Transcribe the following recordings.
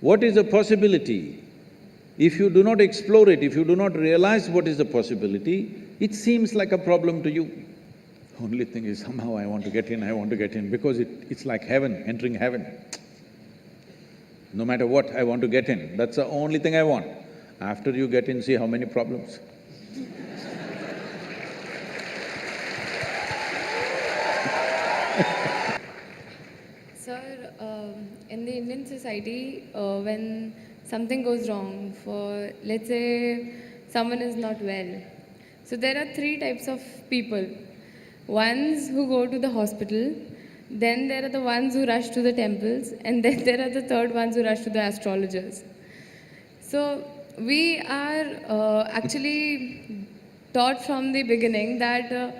What is a possibility? If you do not explore it, if you do not realize what is the possibility, it seems like a problem to you. Only thing is, somehow I want to get in, because it's like heaven, entering heaven. No matter what, I want to get in, that's the only thing I want. After you get in, see how many problems. Sir, in the Indian society, when something goes wrong for, let's say, someone is not well, so there are three types of people. Ones who go to the hospital, then there are the ones who rush to the temples, and then there are the third ones who rush to the astrologers. So we are actually taught from the beginning that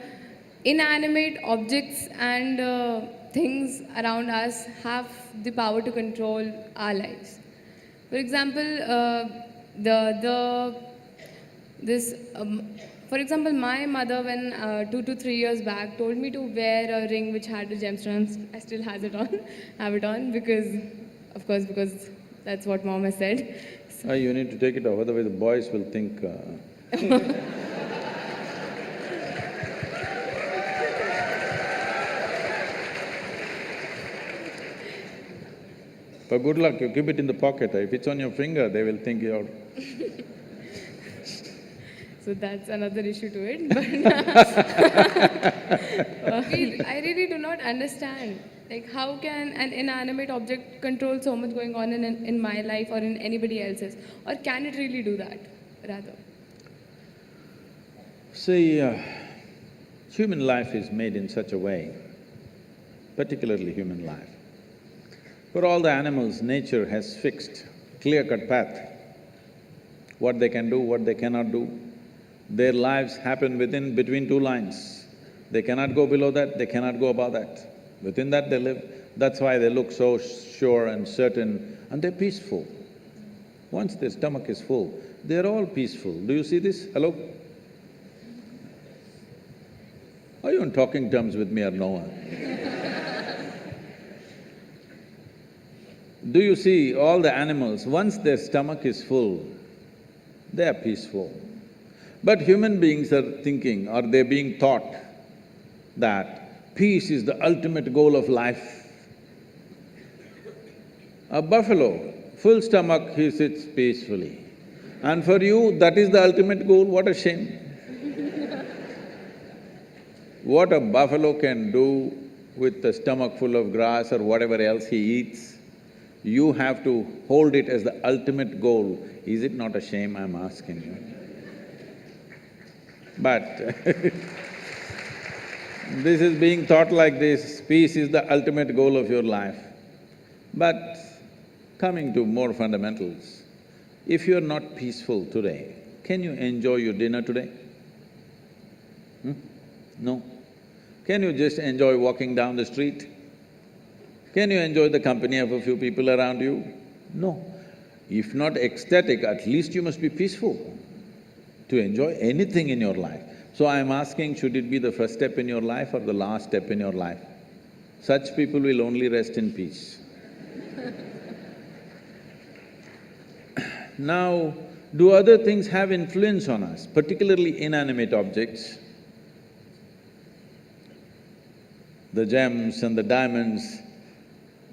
inanimate objects and things around us have the power to control our lives. For example, the this for example, my mother, when 2 to 3 years back, told me to wear a ring which had the gemstones. I still has it on, have it on because, of course, because that's what mom has said. So, You need to take it off, otherwise the boys will think But good luck, you keep it in the pocket. If it's on your finger, they will think you're… so that's another issue to it. But I really do not understand, like, how can an inanimate object control so much going on in my life or in anybody else's? Or can it really do that, rather? See, human life is made in such a way, particularly human life. For all the animals, nature has fixed clear-cut path, what they can do, what they cannot do. Their lives happen between two lines. They cannot go below that, they cannot go above that. Within that they live. That's why they look so sure and certain, and they're peaceful. Once their stomach is full, they're all peaceful. Do you see this? Hello? Are you on talking terms with me or no? Do you see all the animals, once their stomach is full, they are peaceful. But human beings are thinking, or they're being taught that peace is the ultimate goal of life. A buffalo, full stomach, he sits peacefully. And for you, that is the ultimate goal, what a shame. What a buffalo can do with a stomach full of grass or whatever else he eats, you have to hold it as the ultimate goal. Is it not a shame, I'm asking you? But this is being taught like this, peace is the ultimate goal of your life. But coming to more fundamentals, if you're not peaceful today, can you enjoy your dinner today? No. Can you just enjoy walking down the street? Can you enjoy the company of a few people around you? No. If not ecstatic, at least you must be peaceful to enjoy anything in your life. So I'm asking, should it be the first step in your life or the last step in your life? Such people will only rest in peace. Now, do other things have influence on us, particularly inanimate objects? The gems and the diamonds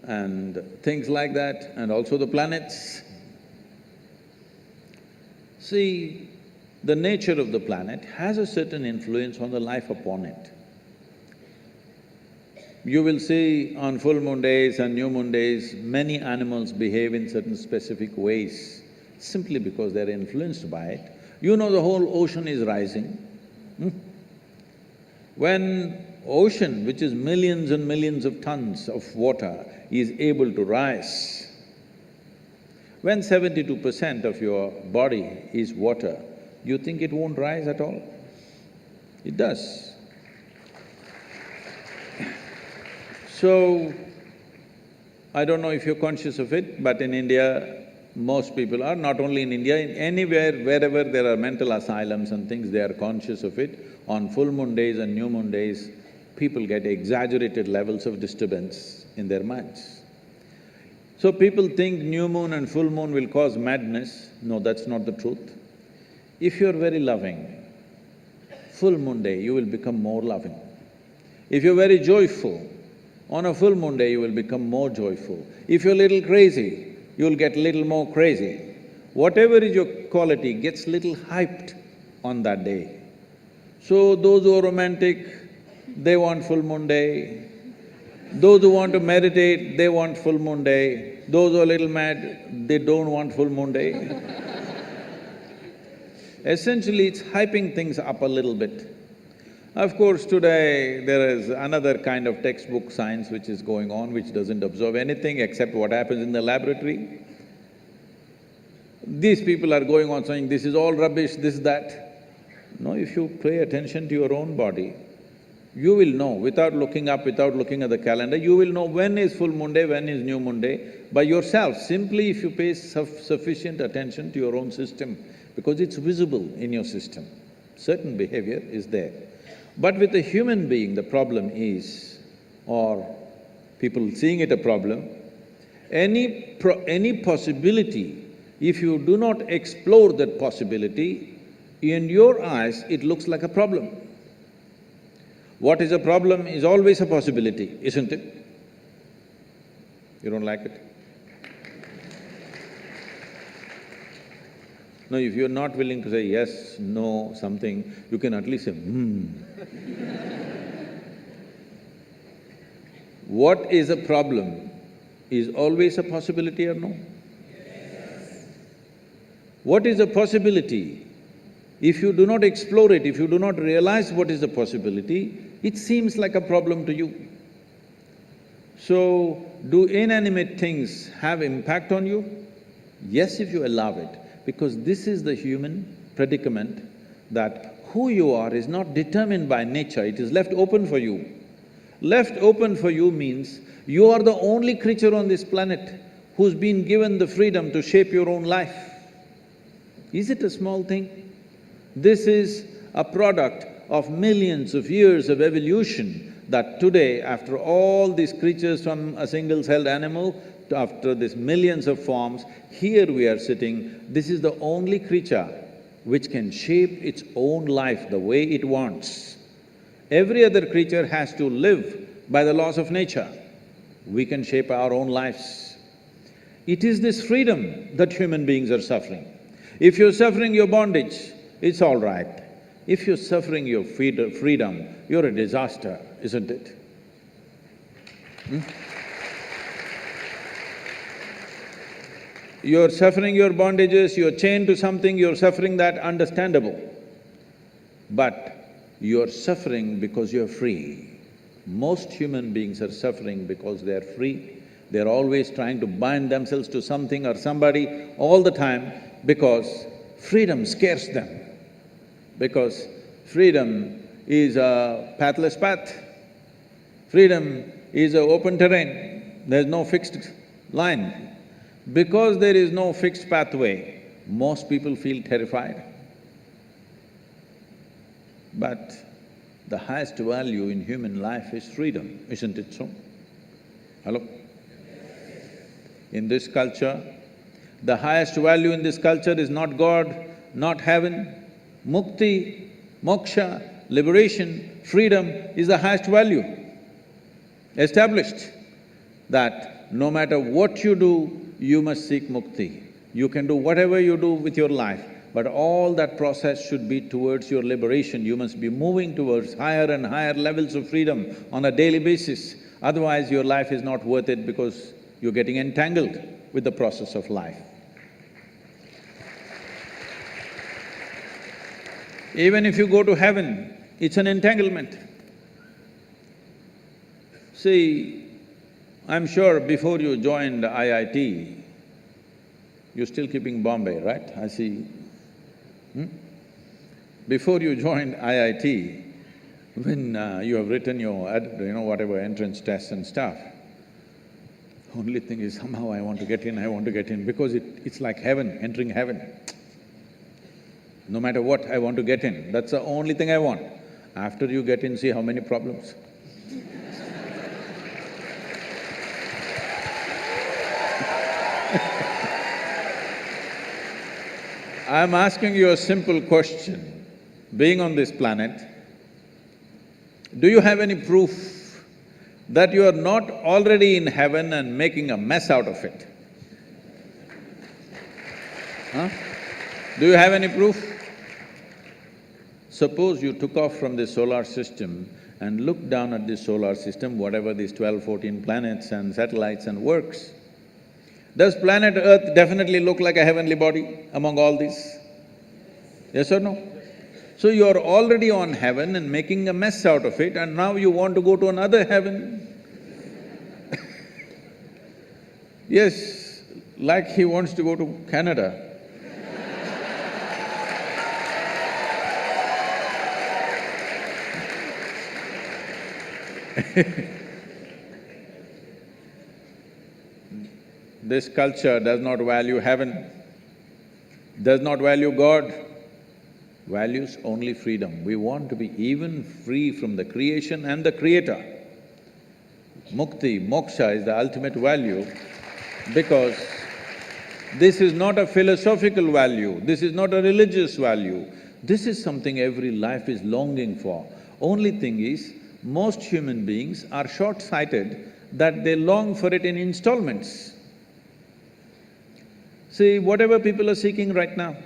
and things like that, and also the planets. See, the nature of the planet has a certain influence on the life upon it. You will see on full moon days and new moon days, many animals behave in certain specific ways, simply because they're influenced by it. You know the whole ocean is rising. When ocean, which is millions and millions of tons of water, is able to rise, when 72% of your body is water, you think it won't rise at all? It does. So, I don't know if you're conscious of it, but in India, most people are, not only in India, in anywhere, wherever there are mental asylums and things, they are conscious of it. On full moon days and new moon days, people get exaggerated levels of disturbance in their minds. So people think new moon and full moon will cause madness. No, that's not the truth. If you're very loving, full moon day you will become more loving. If you're very joyful, on a full moon day you will become more joyful. If you're little crazy, you'll get little more crazy. Whatever is your quality gets little hyped on that day. So those who are romantic, they want full moon day. Those who want to meditate, they want full moon day. Those who are little mad, they don't want full moon day. Essentially, it's hyping things up a little bit. Of course, today there is another kind of textbook science which is going on, which doesn't observe anything except what happens in the laboratory. These people are going on saying, this is all rubbish, this, that. No, if you pay attention to your own body, you will know, without looking up, without looking at the calendar, you will know when is full moon day, when is new moon day, by yourself, simply if you pay sufficient attention to your own system, because it's visible in your system. Certain behavior is there. But with a human being, the problem is, or people seeing it a problem, any possibility, if you do not explore that possibility, in your eyes, it looks like a problem. What is a problem is always a possibility, isn't it? You don't like it? No, if you're not willing to say yes, no, something, you can at least say, What is a problem is always a possibility or no? Yes. What is a possibility? If you do not explore it, if you do not realize what is the possibility, it seems like a problem to you. So, do inanimate things have impact on you? Yes, if you allow it, because this is the human predicament that who you are is not determined by nature, it is left open for you. Left open for you means you are the only creature on this planet who's been given the freedom to shape your own life. Is it a small thing? This is a product of millions of years of evolution that today, after all these creatures from a single-celled animal, after these millions of forms, here we are sitting, this is the only creature which can shape its own life the way it wants. Every other creature has to live by the laws of nature. We can shape our own lives. It is this freedom that human beings are suffering. If you're suffering your bondage, it's all right. If you're suffering your freedom, you're a disaster, isn't it? You're suffering your bondages, you're chained to something, you're suffering that, understandable. But you're suffering because you're free. Most human beings are suffering because they're free. They're always trying to bind themselves to something or somebody all the time because freedom scares them. Because freedom is a pathless path. Freedom is an open terrain, there's no fixed line. Because there is no fixed pathway, most people feel terrified. But the highest value in human life is freedom, isn't it so? Hello? In this culture, the highest value in this culture is not God, not heaven. Mukti, moksha, liberation, freedom is the highest value. Established that no matter what you do, you must seek mukti. You can do whatever you do with your life, but all that process should be towards your liberation. You must be moving towards higher and higher levels of freedom on a daily basis. Otherwise, your life is not worth it because you're getting entangled with the process of life. Even if you go to heaven, it's an entanglement. See, I'm sure before you joined IIT, you're still keeping Bombay, right? I see. Before you joined IIT, when you have written your whatever entrance tests and stuff, only thing is somehow I want to get in, because it's like heaven, entering heaven. No matter what, I want to get in, that's the only thing I want. After you get in, see how many problems. I'm asking you a simple question. Being on this planet, do you have any proof that you are not already in heaven and making a mess out of it? Huh? Do you have any proof? Suppose you took off from the solar system and looked down at the solar system, whatever these 12, 14 planets and satellites and works. Does planet Earth definitely look like a heavenly body among all these? Yes or no? So you're already on heaven and making a mess out of it, and now you want to go to another heaven. Yes, like he wants to go to Canada. This culture does not value heaven, does not value God, values only freedom. We want to be even free from the creation and the creator. Mukti, moksha is the ultimate value because this is not a philosophical value, this is not a religious value, this is something every life is longing for. Only thing is, most human beings are short-sighted that they long for it in installments. See, whatever people are seeking right now,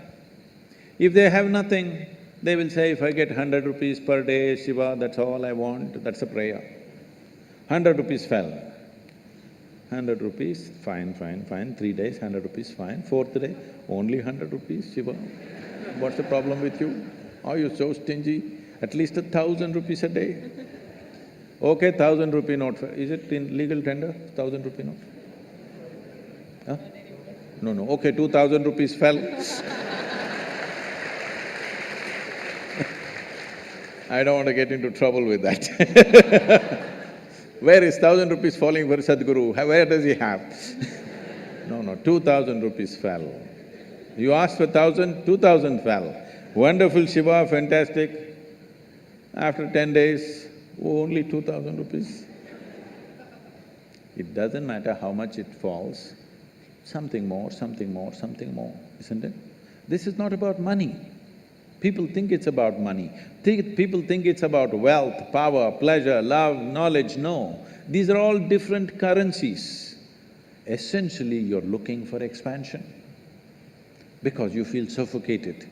if they have nothing, they will say, if I get 100 rupees per day, Shiva, that's all I want, that's a prayer. 100 rupees fell. 100 rupees, fine, 3 days, 100 rupees, fine. 4th day, only 100 rupees, Shiva. What's the problem with you? Are you so stingy? At least 1,000 rupees a day. Okay, 1,000 rupee note, is it in legal tender, 1,000 rupee note? Huh? No, okay, 2,000 rupees fell. I don't want to get into trouble with that. Where is 1,000 rupees falling for Sadhguru? Where does he have? No, 2,000 rupees fell. You asked for 1,000, 2,000 fell. Wonderful Shiva, fantastic. After 10 days, only 2,000 rupees. It doesn't matter how much it falls, something more, isn't it? This is not about money. People think it's about money. People think it's about wealth, power, pleasure, love, knowledge. No, these are all different currencies. Essentially, you're looking for expansion because you feel suffocated.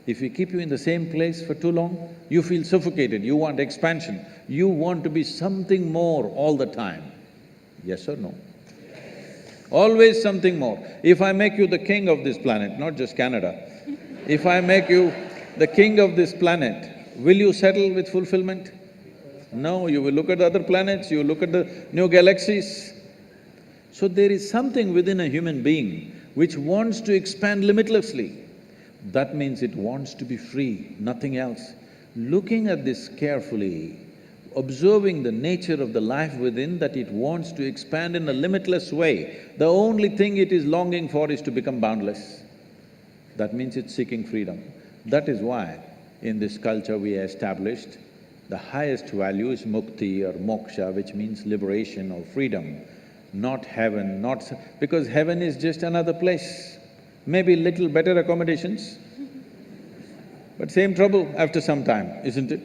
If we keep you in the same place for too long, you feel suffocated, you want expansion, you want to be something more all the time. Yes or no? Always something more. If I make you the king of this planet, not just Canada, if I make you the king of this planet, will you settle with fulfillment? No, you will look at the other planets, you will look at the new galaxies. So there is something within a human being which wants to expand limitlessly. That means it wants to be free, nothing else. Looking at this carefully, observing the nature of the life within, that it wants to expand in a limitless way, the only thing it is longing for is to become boundless. That means it's seeking freedom. That is why in this culture we established the highest value is mukti or moksha, which means liberation or freedom, not heaven, because heaven is just another place. Maybe little better accommodations, but same trouble after some time, isn't it?